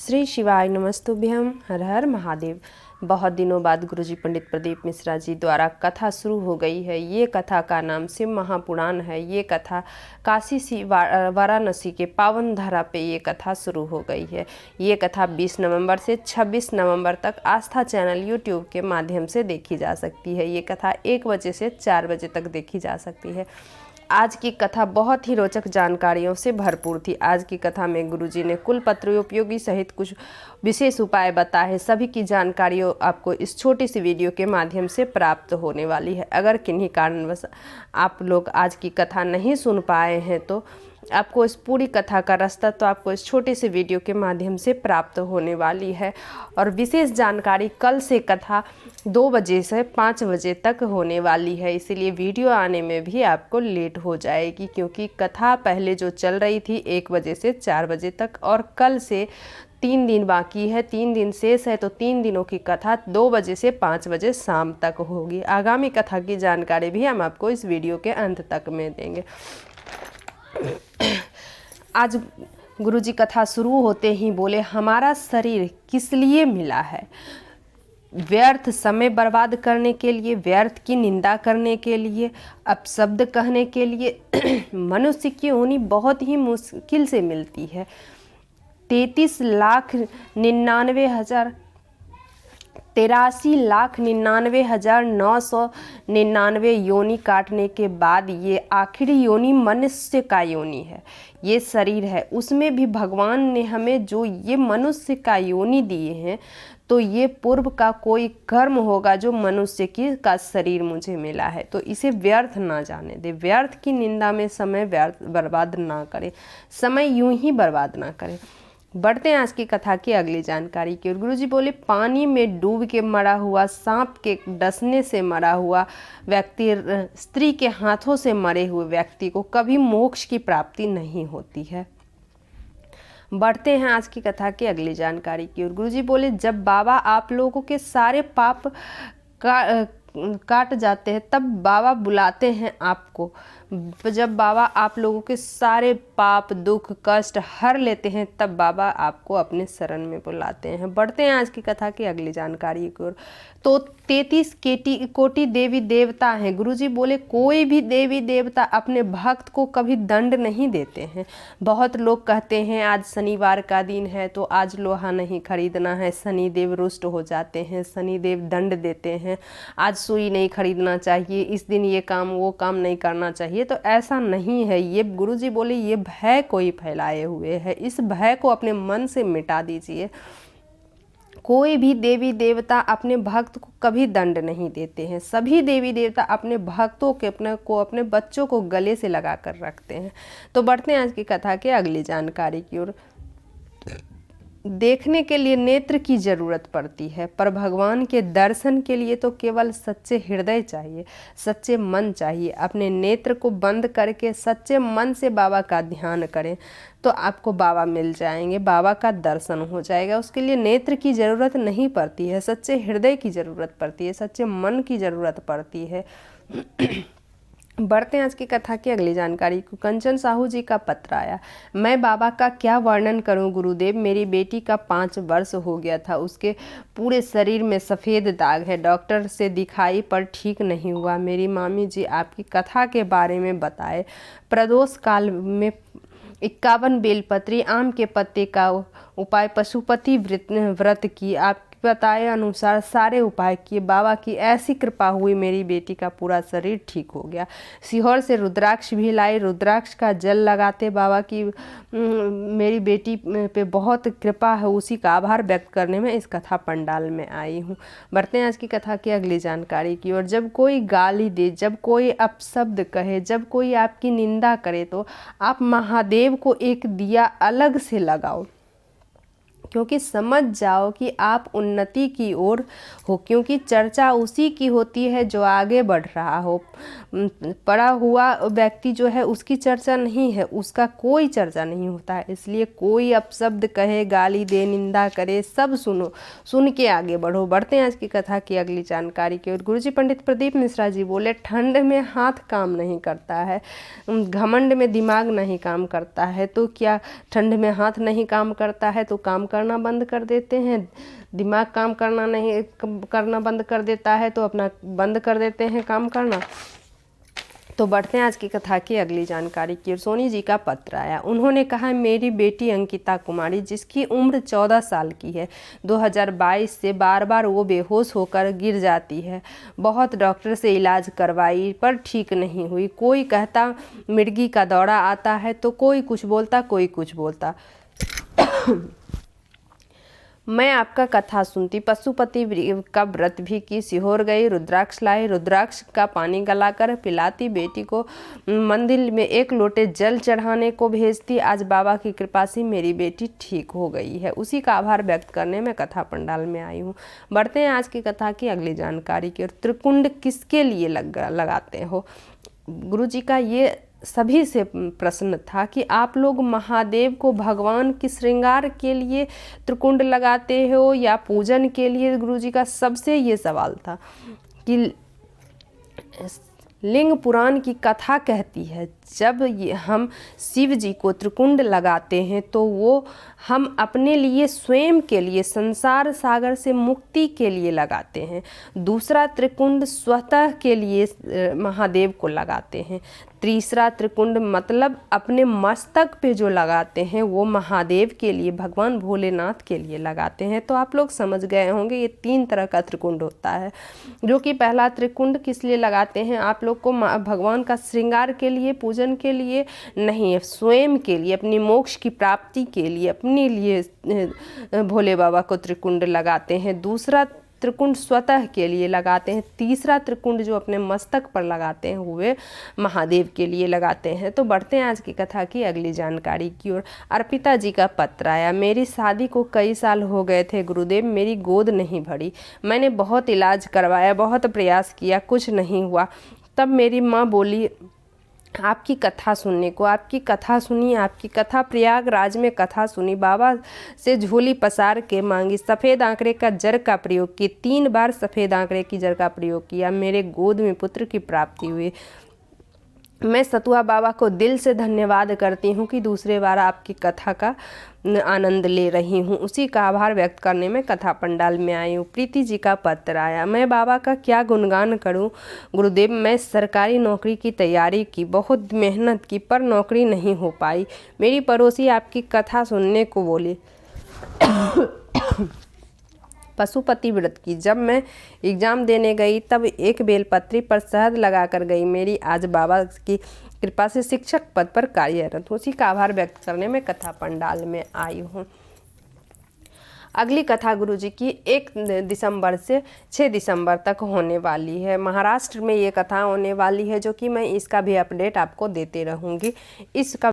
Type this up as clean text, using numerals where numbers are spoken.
श्री शिवाय नमस्तुभ्यम। हर हर महादेव। बहुत दिनों बाद गुरुजी पंडित प्रदीप मिश्रा जी द्वारा कथा शुरू हो गई है। ये कथा का नाम शिव महापुराण है। ये कथा काशी वाराणसी के पावन धारा पे ये कथा शुरू हो गई है। ये कथा 20 नवंबर से 26 नवंबर तक आस्था चैनल यूट्यूब के माध्यम से देखी जा सकती है। ये कथा 1 बजे से 4 बजे तक देखी जा सकती है। आज की कथा बहुत ही रोचक जानकारियों से भरपूर थी। आज की कथा में गुरुजी ने कुलपत्र उपयोगी सहित कुछ विशेष उपाय बताए हैं। सभी की जानकारियों आपको इस छोटी सी वीडियो के माध्यम से प्राप्त होने वाली है। अगर किन्हीं कारणवश आप लोग आज की कथा नहीं सुन पाए हैं तो आपको इस पूरी कथा का रास्ता तो आपको इस छोटे से वीडियो के माध्यम से प्राप्त होने वाली है। और विशेष जानकारी कल से कथा 2 बजे से 5 बजे तक होने वाली है, इसीलिए वीडियो आने में भी आपको लेट हो जाएगी, क्योंकि कथा पहले जो चल रही थी 1 बजे से 4 बजे तक और कल से 3 दिन बाकी है, 3 दिन शेष है, तो 3 दिनों की कथा 2 बजे से 5 बजे शाम तक होगी। आगामी कथा की जानकारी भी हम आपको इस वीडियो के अंत तक में देंगे। आज गुरुजी कथा शुरू होते ही बोले, हमारा शरीर किस लिए मिला है? व्यर्थ समय बर्बाद करने के लिए, व्यर्थ की निंदा करने के लिए, अपशब्द कहने के लिए। मनुष्य की होनी बहुत ही मुश्किल से मिलती है। 83,99,999 योनि काटने के बाद ये आखिरी योनि मनुष्य का योनि है। ये शरीर है, उसमें भी भगवान ने हमें जो ये मनुष्य का योनि दिए हैं, तो ये पूर्व का कोई कर्म होगा जो मनुष्य की का शरीर मुझे मिला है, तो इसे व्यर्थ ना जाने दे। व्यर्थ की निंदा में समय व्यर्थ बर्बाद ना करें, समय यूं ही बर्बाद ना करें। बढ़ते हैं आज की कथा की अगली जानकारी की ओर। गुरुजी बोले, पानी में डूब के मरा हुआ, सांप के डसने से मरा हुआ व्यक्ति, स्त्री के हाथों से मरे हुए व्यक्ति को कभी मोक्ष की प्राप्ति नहीं होती है। बढ़ते हैं आज की कथा की अगली जानकारी की ओर। गुरुजी बोले, जब बाबा आप लोगों के सारे पाप काट जाते हैं तब बाबा बुलाते हैं आपको। जब बाबा आप लोगों के सारे पाप दुख कष्ट हर लेते हैं तब बाबा आपको अपने शरण में बुलाते हैं। बढ़ते हैं आज की कथा की अगली जानकारी की ओर। तो 33 कोटि देवी देवता हैं। गुरुजी बोले, कोई भी देवी देवता अपने भक्त को कभी दंड नहीं देते हैं। बहुत लोग कहते हैं आज शनिवार का दिन है तो आज लोहा नहीं खरीदना है, शनिदेव रुष्ट हो जाते हैं, शनिदेव दंड देते हैं, आज सुई नहीं खरीदना चाहिए, इस दिन ये काम वो काम नहीं करना चाहिए। तो ऐसा नहीं है। ये गुरुजी बोले, ये भय कोई फैलाए हुए है। इस भय को अपने मन से मिटा दीजिए। कोई भी देवी देवता अपने भक्त को कभी दंड नहीं देते हैं। सभी देवी देवता अपने भक्तों के अपने बच्चों को गले से लगा कर रखते हैं। तो बढ़ते हैं आज की कथा के अगली जानकारी की ओर। देखने के लिए नेत्र की जरूरत पड़ती है, पर भगवान के दर्शन के लिए तो केवल सच्चे हृदय चाहिए, सच्चे मन चाहिए। अपने नेत्र को बंद करके सच्चे मन से बाबा का ध्यान करें तो आपको बाबा मिल जाएंगे, बाबा का दर्शन हो जाएगा। उसके लिए नेत्र की ज़रूरत नहीं पड़ती है, सच्चे हृदय की ज़रूरत पड़ती है, सच्चे मन की ज़रूरत पड़ती है। बढ़ते हैं आज की कथा की अगली जानकारी को। कंचन साहू जी का पत्र आया। मैं बाबा का क्या वर्णन करूं गुरुदेव। मेरी बेटी का 5 वर्ष हो गया था, उसके पूरे शरीर में सफ़ेद दाग है, डॉक्टर से दिखाई पर ठीक नहीं हुआ। मेरी मामी जी आपकी कथा के बारे में बताए। प्रदोष काल में 51 बेलपत्री आम के पत्ते का उपाय, पशुपति व्रत की, आप बताए अनुसार सारे उपाय किए। बाबा की ऐसी कृपा हुई, मेरी बेटी का पूरा शरीर ठीक हो गया। सीहोर से रुद्राक्ष भी लाई, रुद्राक्ष का जल लगाते बाबा की मेरी बेटी पे बहुत कृपा है, उसी का आभार व्यक्त करने में इस कथा पंडाल में आई हूँ। बढ़ते हैं आज की कथा की अगली जानकारी की ओर। जब कोई गाली दे, जब कोई अपशब्द कहे, जब कोई आपकी निंदा करे तो आप महादेव को एक दिया अलग से लगाओ, क्योंकि समझ जाओ कि आप उन्नति की ओर हो, क्योंकि चर्चा उसी की होती है जो आगे बढ़ रहा हो। पड़ा हुआ व्यक्ति जो है उसकी चर्चा नहीं है, उसका कोई चर्चा नहीं होता है। इसलिए कोई अपशब्द कहे, गाली दे, निंदा करे, सब सुनो, सुन के आगे बढ़ो। बढ़ते हैं आज की कथा की अगली जानकारी की ओर। गुरुजी पंडित प्रदीप मिश्रा जी बोले, ठंड में हाथ काम नहीं करता है, घमंड में दिमाग नहीं काम करता है, तो क्या ठंड में हाथ नहीं काम करता है तो काम कर करना बंद कर देते हैं, दिमाग काम करना नहीं करना बंद कर देता है तो अपना बंद कर देते हैं काम करना। तो बढ़ते हैं आज की कथा की अगली जानकारी की ओर। सोनी जी का पत्र आया। उन्होंने कहा, मेरी बेटी अंकिता कुमारी जिसकी उम्र 14 साल की है, 2022 से बार बार वो बेहोश होकर गिर जाती है। बहुत डॉक्टर से इलाज करवाई पर ठीक नहीं हुई। कोई कहता मिर्गी का दौरा आता है तो कोई कुछ बोलता कोई कुछ बोलता। मैं आपका कथा सुनती, पशुपति का व्रत भी की, सिहोर गई, रुद्राक्ष लाई, रुद्राक्ष का पानी गलाकर पिलाती, बेटी को मंदिर में 1 लोटे जल चढ़ाने को भेजती। आज बाबा की कृपा से मेरी बेटी ठीक हो गई है। उसी का आभार व्यक्त करने में कथा पंडाल में आई हूँ। बढ़ते हैं आज की कथा की अगली जानकारी की ओर। त्रिकुंड किसके लिए लगाते हो? गुरु जी का ये सभी से प्रश्न था कि आप लोग महादेव को भगवान की श्रृंगार के लिए त्रिकुंड लगाते हो या पूजन के लिए? गुरु जी का सबसे ये सवाल था कि लिंग पुराण की कथा कहती है जब हम शिव जी को त्रिकुंड लगाते हैं तो वो हम अपने लिए स्वयं के लिए संसार सागर से मुक्ति के लिए लगाते हैं। दूसरा त्रिकुंड स्वतः के लिए महादेव को लगाते हैं। तीसरा त्रिकुंड मतलब अपने मस्तक पे जो लगाते हैं वो महादेव के लिए, भगवान भोलेनाथ के लिए लगाते हैं। तो आप लोग समझ गए होंगे ये 3 तरह का त्रिकुंड होता है। जो कि पहला त्रिकुंड किस लिए लगाते हैं आप लोग को? भगवान का श्रृंगार के लिए, पूजन के लिए नहीं, स्वयं के लिए, अपनी मोक्ष की प्राप्ति के लिए, अपने लिए भोले बाबा को त्रिकुंड लगाते हैं। दूसरा त्रिकुंड स्वतः के लिए लगाते हैं। तीसरा त्रिकुंड जो अपने मस्तक पर लगाते हैं हुए महादेव के लिए लगाते हैं। तो बढ़ते हैं आज की कथा की अगली जानकारी की ओर। अर्पिता जी का पत्र आया। मेरी शादी को कई साल हो गए थे गुरुदेव, मेरी गोद नहीं भरी। मैंने बहुत इलाज करवाया, बहुत प्रयास किया, कुछ नहीं हुआ। तब मेरी माँ बोली आपकी कथा सुनने को। आपकी कथा सुनी, आपकी कथा प्रयागराज में कथा सुनी। बाबा से झोली पसार के मांगी, सफ़ेद आंकड़े का जर का प्रयोग की। 3 बार सफ़ेद आंकड़े की जर का प्रयोग किया। मेरे गोद में पुत्र की प्राप्ति हुई। मैं सतुआ बाबा को दिल से धन्यवाद करती हूँ कि दूसरे बार आपकी कथा का आनंद ले रही हूँ। उसी का आभार व्यक्त करने में कथा पंडाल में आई हूँ। प्रीति जी का पत्र आया। मैं बाबा का क्या गुणगान करूँ गुरुदेव, मैं सरकारी नौकरी की तैयारी की, बहुत मेहनत की पर नौकरी नहीं हो पाई। मेरी पड़ोसी आपकी कथा सुनने को बोली। पशुपति व्रत की। जब मैं एग्ज़ाम देने गई तब एक बेलपत्री पर शहद लगाकर गई। मेरी आज बाबा की कृपा से शिक्षक पद पर कार्यरत हूँ। उसी का आभार व्यक्त करने में कथा पंडाल में आई हूँ। अगली कथा गुरु जी की 1 दिसंबर से 6 दिसंबर तक होने वाली है। महाराष्ट्र में ये कथा होने वाली है जो कि मैं इसका भी अपडेट आपको देते रहूँगी। इसका